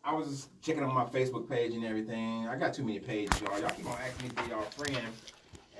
I was just checking on my Facebook page and everything. I got too many pages, y'all. Y'all keep on asking me to be y'all friend.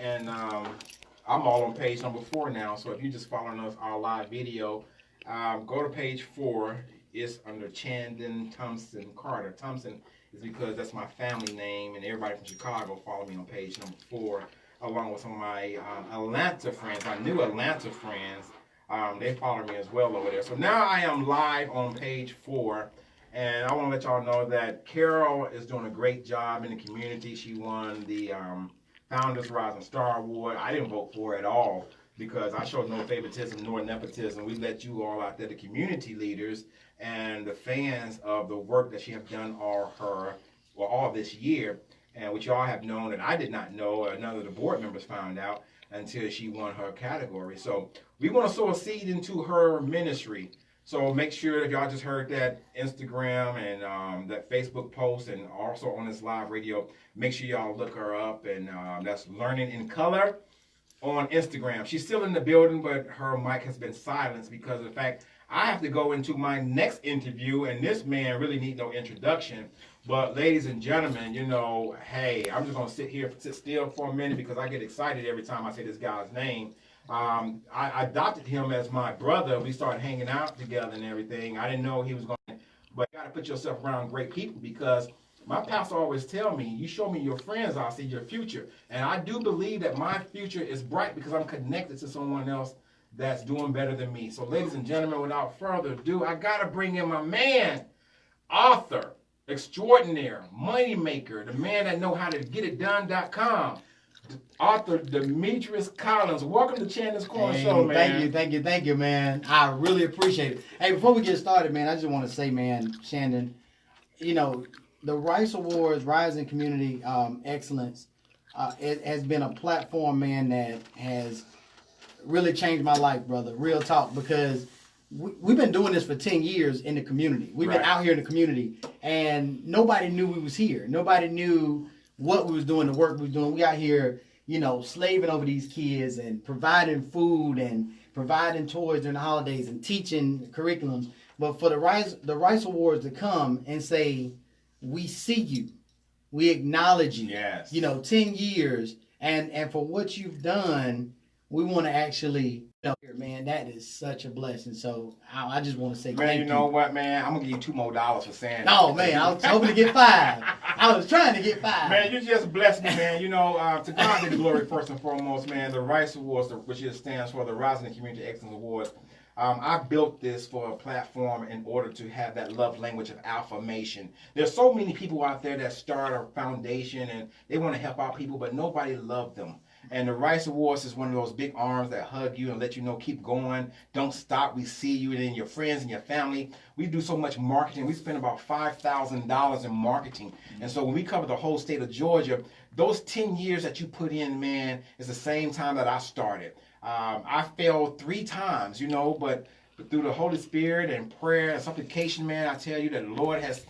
And I'm all on page number 4 now. So if you're just following us, our live video, go to page 4. It's under Chandon Thompson Carter. Thompson is because that's my family name, and everybody from Chicago follow me on page number 4, along with some of my Atlanta friends, my new Atlanta friends. They follow me as well over there. So now I am live on page 4. And I want to let y'all know that Carol is doing a great job in the community. She won the Founders Rising Star Award. I didn't vote for her at all because I showed no favoritism nor nepotism. We let you all out there, the community leaders and the fans of the work that she has done all this year, and which y'all have known and I did not know, or none of the board members found out until she won her category. So we want to sow a seed into her ministry. So make sure that y'all just heard that Instagram and that Facebook post, and also on this live radio, make sure y'all look her up. And that's Learning in Color on Instagram. She's still in the building, but her mic has been silenced because of the fact I have to go into my next interview, and this man really needs no introduction. But ladies and gentlemen, you know, hey, I'm just going to sit still for a minute because I get excited every time I say this guy's name. I adopted him as my brother. We started hanging out together and everything. I didn't know he was going to, but you got to put yourself around great people, because my pastor always tell me, you show me your friends, I'll see your future. And I do believe that my future is bright because I'm connected to someone else that's doing better than me. So ladies and gentlemen, without further ado, I got to bring in my man, author, extraordinaire, money maker, the man that know how to get it done.com. Author D.L.Collins. Welcome to Chandon's Corner Show, man. Thank you, man. I really appreciate it. Hey, before we get started, man, I just want to say, man, Chandon, you know, the Rice Awards, Rising Community Excellence, it has been a platform, man, that has really changed my life, brother. Real talk, because we've been doing this for 10 years in the community. We've been out here in the community, and nobody knew we was here. Nobody knew what we was doing, the work we was doing. We out here, you know, slaving over these kids and providing food and providing toys during the holidays and teaching curriculums. But for the Rice Awards to come and say, we see you, we acknowledge you. Yes. You know, 10 years, and for what you've done, we want to actually, man, that is such a blessing. So I just want to say man, thank you know what, man? I'm going to give you $2 more for saying that. No, man, I was hoping to get 5. I was trying to get 5. Man, you just blessed me, man. You know, to God be the glory first and foremost, man. The Rice Awards, which stands for the Rising Community Excellence Awards, I built this for a platform in order to have that love language of affirmation. There's so many people out there that start a foundation and they want to help out people, but nobody loves them. And the Rice Awards is one of those big arms that hug you and let you know, keep going, don't stop. We see you and your friends and your family. We do so much marketing. We spend about $5,000 in marketing. And so when we cover the whole state of Georgia, those 10 years that you put in, man, is the same time that I started. I failed 3 times, you know, but through the Holy Spirit and prayer and supplication, man, I tell you that the Lord has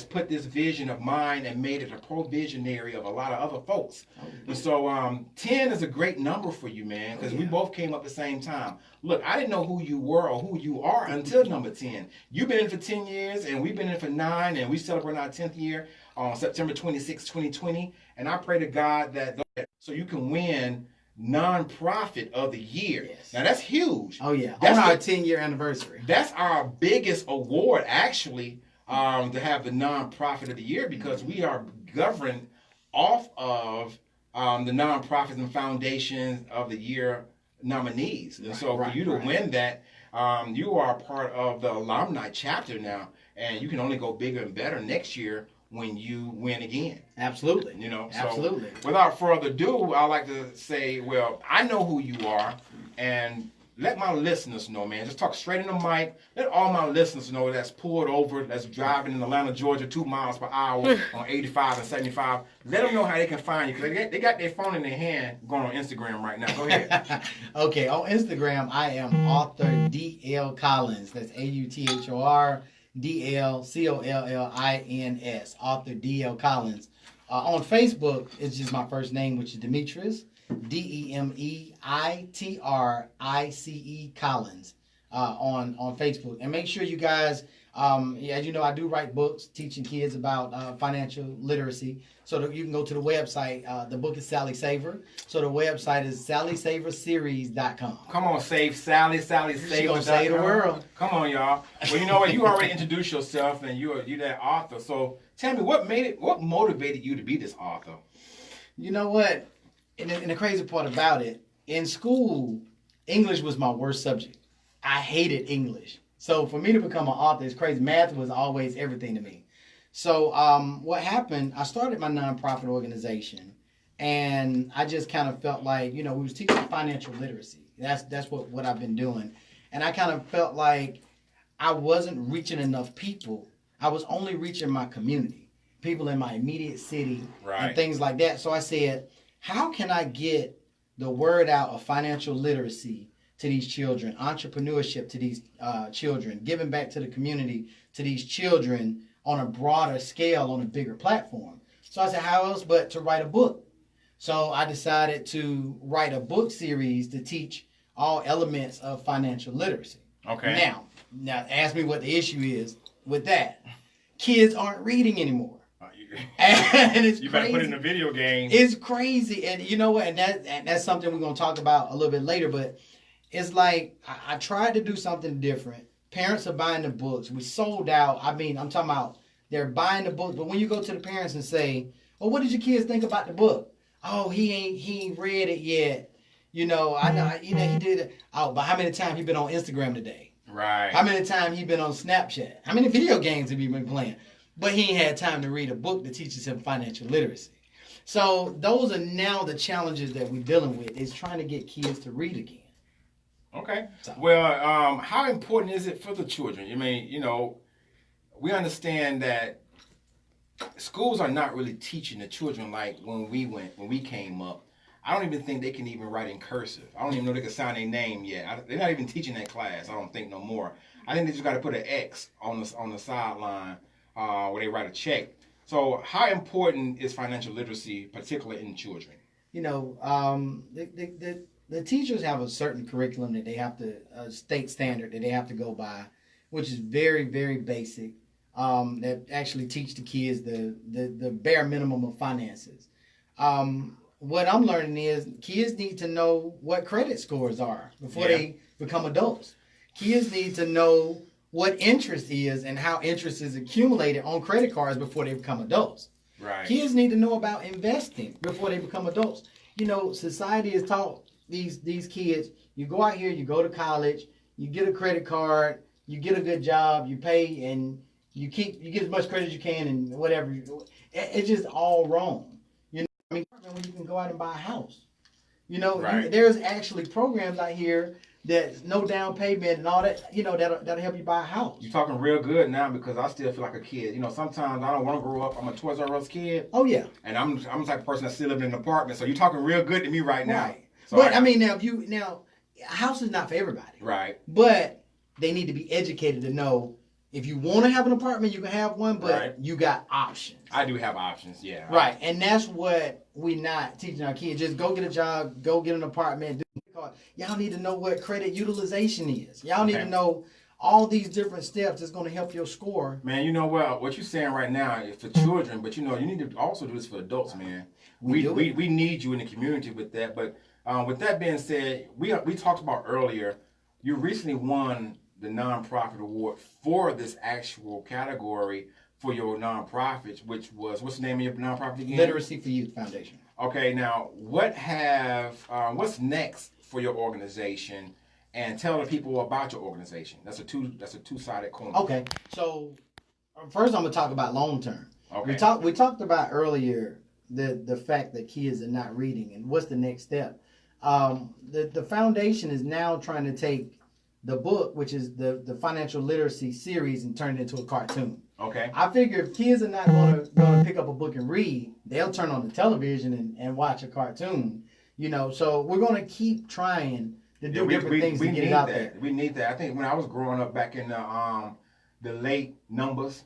put this vision of mine and made it a provisionary of a lot of other folks. And so 10 is a great number for you, man, because we both came up at the same time. Look, I didn't know who you were or who you are until number 10. You've been in for 10 years, and we've been in for 9, and we celebrate our 10th year on September 26, 2020. And I pray to God that so you can win Nonprofit of the Year. Yes. Now that's huge. Oh yeah, that's on our 10-year anniversary. That's our biggest award, actually, to have the Nonprofit of the Year, because we are governed off of the Nonprofits and Foundations of the Year nominees. And so for you to win that, you are part of the alumni chapter now, and you can only go bigger and better next year when you win again. Absolutely. You know, absolutely. So without further ado, I like to say, well, I know who you are, and let my listeners know, man. Just talk straight in the mic. Let all my listeners know that's pulled over, that's driving in Atlanta, Georgia, 2 miles per hour on 85 and 75. Let them know how they can find you, because they got their phone in their hand going on Instagram right now. Go ahead. Okay, on Instagram, I am author D.L. Collins. That's AUTHOR DLCOLLINS. Author D.L. Collins. On Facebook, it's just my first name, which is Demetrius. DEMEITRICE Collins on Facebook. And make sure you guys As you know, I do write books teaching kids about financial literacy. So that you can go to the website. The book is Sally Saver. So the website is sallysaverseries.com. Come on, save Sally Saver. She gonna save the world. Come on, y'all. Well, you know what? You already introduced yourself, and you're that author. So tell me, what motivated you to be this author? You know what? And the crazy part about it, in school, English was my worst subject. I hated English. So for me to become an author is crazy. Math was always everything to me. So what happened, I started my nonprofit organization, and I just kind of felt like, we was teaching financial literacy. That's what I've been doing. And I kind of felt like I wasn't reaching enough people. I was only reaching my community, people in my immediate city, and things like that. So I said, how can I get the word out of financial literacy to these children, entrepreneurship to these children, giving back to the community to these children on a broader scale, on a bigger platform? So I said, how else but to write a book? So I decided to write a book series to teach all elements of financial literacy. Okay. Now ask me what the issue is with that. Kids aren't reading anymore. And it's you crazy. better put it in the video game. It's crazy. And you know what? And that's something we're going to talk about a little bit later. But it's like I tried to do something different. Parents are buying the books. We sold out. I mean, I'm talking about they're buying the books. But when you go to the parents and say, well, what did your kids think about the book? Oh, he ain't read it yet. I know, he did it. Oh, but how many times he been on Instagram today? Right. How many times he been on Snapchat? How many video games have he been playing? But he ain't had time to read a book that teaches him financial literacy. So those are now the challenges that we're dealing with, is trying to get kids to read again. Okay. Well, how important is it for the children? I mean, we understand that schools are not really teaching the children like when we came up. I don't even think they can even write in cursive. I don't even know they can sign their name yet. They're not even teaching that class. I don't think no more. I think they just got to put an X on the sideline where they write a check. So how important is financial literacy, particularly in children? The teachers have a certain curriculum that they have to, state standard that they have to go by, which is very, very basic, that actually teach the kids the bare minimum of finances. What I'm learning is kids need to know what credit scores are before they become adults. Kids need to know what interest is and how interest is accumulated on credit cards before they become adults. Right. Kids need to know about investing before they become adults. Society has taught these kids, you go out here, you go to college, you get a credit card, you get a good job, you pay, and you get as much credit as you can and whatever. It's just all wrong. When you can go out and buy a house. There's actually programs out here that's no down payment and all that, that'll help you buy a house. You're talking real good now, because I still feel like a kid. Sometimes I don't want to grow up. I'm a Toys R Us kid. Oh, yeah. And I'm the type of person that still lives in an apartment. So you're talking real good to me right now. Right. So but now a house is not for everybody. Right. But they need to be educated to know, if you want to have an apartment, you can have one, but you got options. I do have options, yeah. Right. And that's what we're not teaching our kids. Just go get a job, go get an apartment. Y'all need to know what credit utilization is. Y'all need to know all these different steps that's going to help your score. Man, you know what you're saying right now is for children, but you need to also do this for adults, man. We need you in the community with that. But with that being said, we talked about earlier, you recently won the nonprofit award for this actual category for your nonprofit, which was, what's the name of your nonprofit again? Literacy for Youth Foundation. Okay, now what's next for your organization, and tell the people about your organization. That's a two-sided coin. Okay, so first I'm gonna talk about long term. Okay. We talked about earlier the fact that kids are not reading and what's the next step. The foundation is now trying to take the book, which is the financial literacy series, and turn it into a cartoon. Okay. I figure if kids are not going to pick up a book and read, they'll turn on the television and watch a cartoon. So we're going to keep trying to do different things to get it out there. We need that. I think when I was growing up back in the late numbers,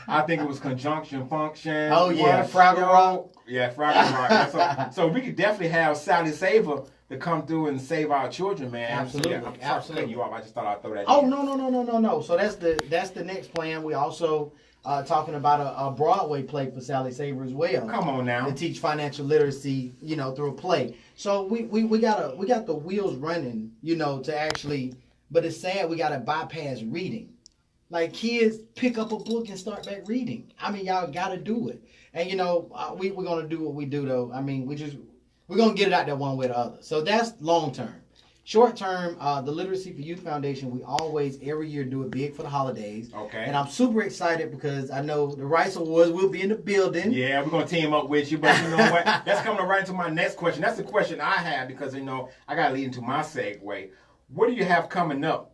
I think it was conjunction function. Oh yeah, Fraggle Rock. Yeah, Fraggle Rock. So we could definitely have Sally Saver to come through and save our children, man. Absolutely, So, yeah, I'm sorry for absolutely. cutting you off. I just thought I'd throw that. Oh, in. no. So that's the next plan. We also talking about a Broadway play for Sally Saver as well. Come on now. To teach financial literacy, through a play. So we got the wheels running, to actually. But it's sad we got to bypass reading. Like, kids pick up a book and start back reading. I mean, y'all got to do it. And we're gonna do what we do though. I mean, we're gonna get it out there one way or the other. So that's long term. Short term, the Literacy for Youth Foundation, we always every year do it big for the holidays. Okay. And I'm super excited because I know the Rice Awards will be in the building. Yeah, we're gonna team up with you, but you know what? That's coming right into my next question. That's the question I have because I gotta lead into my segue. What do you have coming up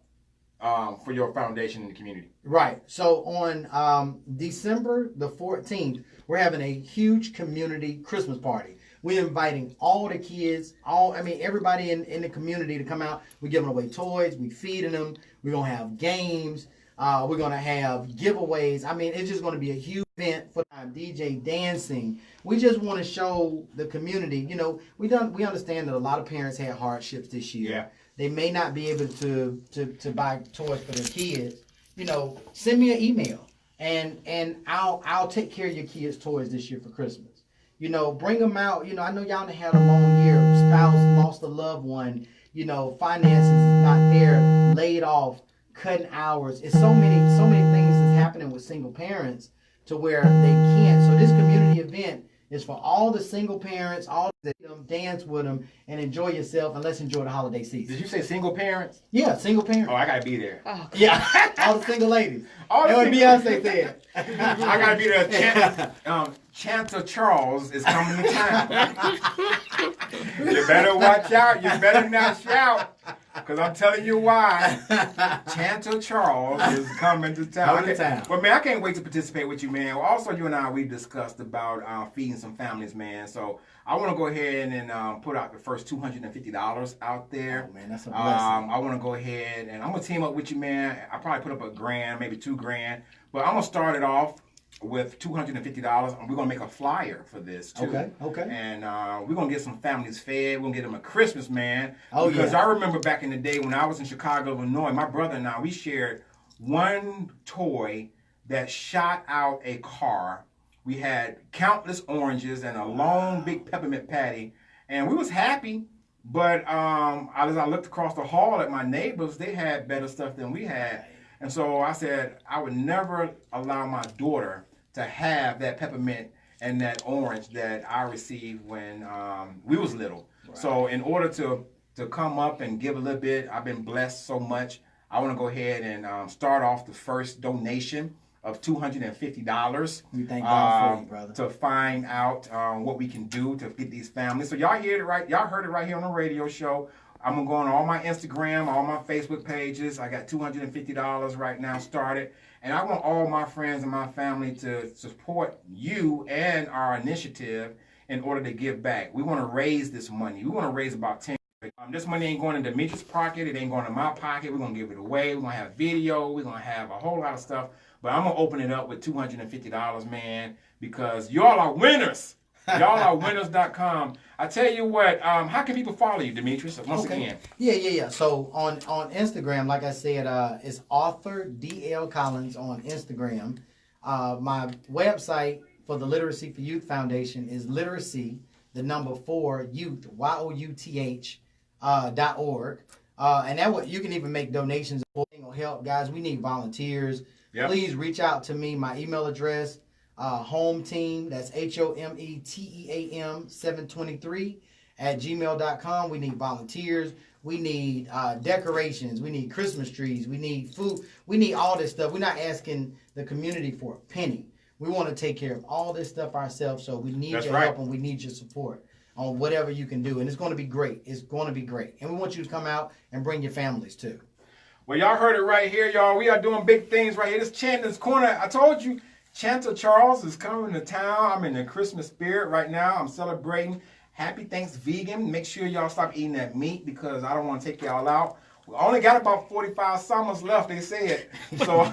for your foundation in the community? Right. So on December the 14th, we're having a huge community Christmas party. We're inviting all the kids, everybody in the community to come out. We're giving away toys. We're feeding them. We're going to have games. We're going to have giveaways. I mean, it's just going to be a huge event for DJ dancing. We just want to show the community, we understand that a lot of parents had hardships this year. Yeah. They may not be able to buy toys for their kids. Send me an email and I'll take care of your kids' toys this year for Christmas. Bring them out. I know y'all had a long year. Spouse lost a loved one. Finances is not there. Laid off, cutting hours. It's so many things that's happening with single parents to where they can't. So this community event is for all the single parents, all the dance with them and enjoy yourself, and let's enjoy the holiday season. Did you say single parents? Yeah, single parents. Oh, I gotta be there. Oh, yeah, all the single ladies. All That's what Beyonce said. I gotta be there. Chancellor Charles is coming to town. You better watch out. You better not shout. Because I'm telling you why. Chancellor Charles is coming to town. Well, man, I can't wait to participate with you, man. Well, also, you and I, we discussed about feeding some families, man. So I want to go ahead and put out the first $250 out there. Oh, man, that's a blessing. I want to go ahead and I'm going to team up with you, man. I probably put up $1,000, maybe $2,000. But I'm going to start it off with $250, and we're gonna make a flyer for this too. Okay. And we're gonna get some families fed. We're gonna get them a Christmas, man. Oh, because yeah. I remember back in the day when I was in Chicago, Illinois, my brother and I, we shared one toy that shot out a car. We had countless oranges and a long, big peppermint patty, and we was happy. But as I looked across the hall at my neighbors, they had better stuff than we had. And so I said I would never allow my daughter to have that peppermint and that orange that I received when we was little. Right. So in order to come up and give a little bit, I've been blessed so much. I want to go ahead and start off the first donation of $250. We thank God for you, brother. To find out what we can do to feed these families. So y'all heard it right. Y'all heard it right here on the radio show. I'm going to go on all my Instagram, all my Facebook pages. I got $250 right now started. And I want all my friends and my family to support you and our initiative in order to give back. We want to raise this money. We want to raise about 10. This money ain't going in Demetrius' pocket. It ain't going in my pocket. We're going to give it away. We're going to have video. We're going to have a whole lot of stuff. But I'm going to open it up with $250, man, because y'all are winners. Y'all are winners.com. I tell you what, how can people follow you, Demetrius, once again? Yeah. So on Instagram, like I said, it's author D.L.Collins on Instagram. My website for the Literacy for Youth Foundation is literacy, the number 4, youth, YOUTH, .org. And that way you can even make donations. It'll help, guys. We need volunteers. Yep. Please reach out to me. My email address, home team, that's HOMETEAM 723 @gmail.com. We need volunteers. We need decorations. We need Christmas trees. We need food. We need all this stuff. We're not asking the community for a penny. We want to take care of all this stuff ourselves. So we need your help and we need your support on whatever you can do. And it's going to be great. It's going to be great. And we want you to come out and bring your families too. Well, y'all heard it right here, y'all. We are doing big things right here. This Chandler's Corner. I told you, Chancellor Charles is coming to town. I'm in the Christmas spirit right now. I'm celebrating. Happy Thanksgiving. Make sure y'all stop eating that meat because I don't want to take y'all out. We only got about 45 summers left, they said. So,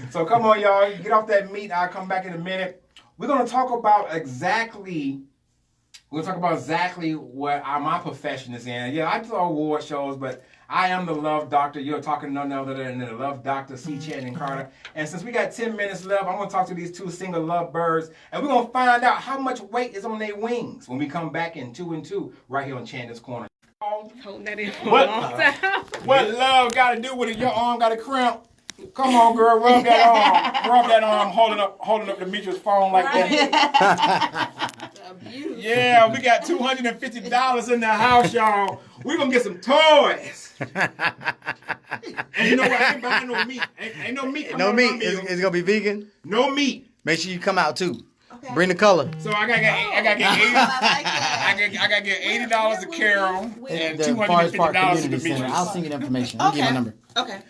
so come on, y'all. Get off that meat. I'll come back in a minute. We're going to talk about exactly We'll talk about exactly what my profession is in. Yeah, I do award shows, but I am the Love Doctor. You're talking to none other than the Love Doctor, C. Channing Carter. And since we got 10 minutes left, I'm going to talk to these two single love birds, and we're going to find out how much weight is on their wings when we come back in 2 and 2 right here on Chandler's Corner. Hold that in for a long time. What love got to do with it? Your arm got a cramp. Come on, girl, rub that arm. Rub that arm, holding up Demetria's phone like that. Abuse. Yeah, we got $250 in the house, y'all. We're going to get some toys. And you know what? I ain't buying no meat. Ain't no meat. No meat. It's going to be vegan? No meat. Make sure you come out, too. Okay. Bring the color. So I gotta get $80 to Carol and The Forest Park $250 to Community Center. Demetrius. I'll send you the information. I'll give you a number. Okay.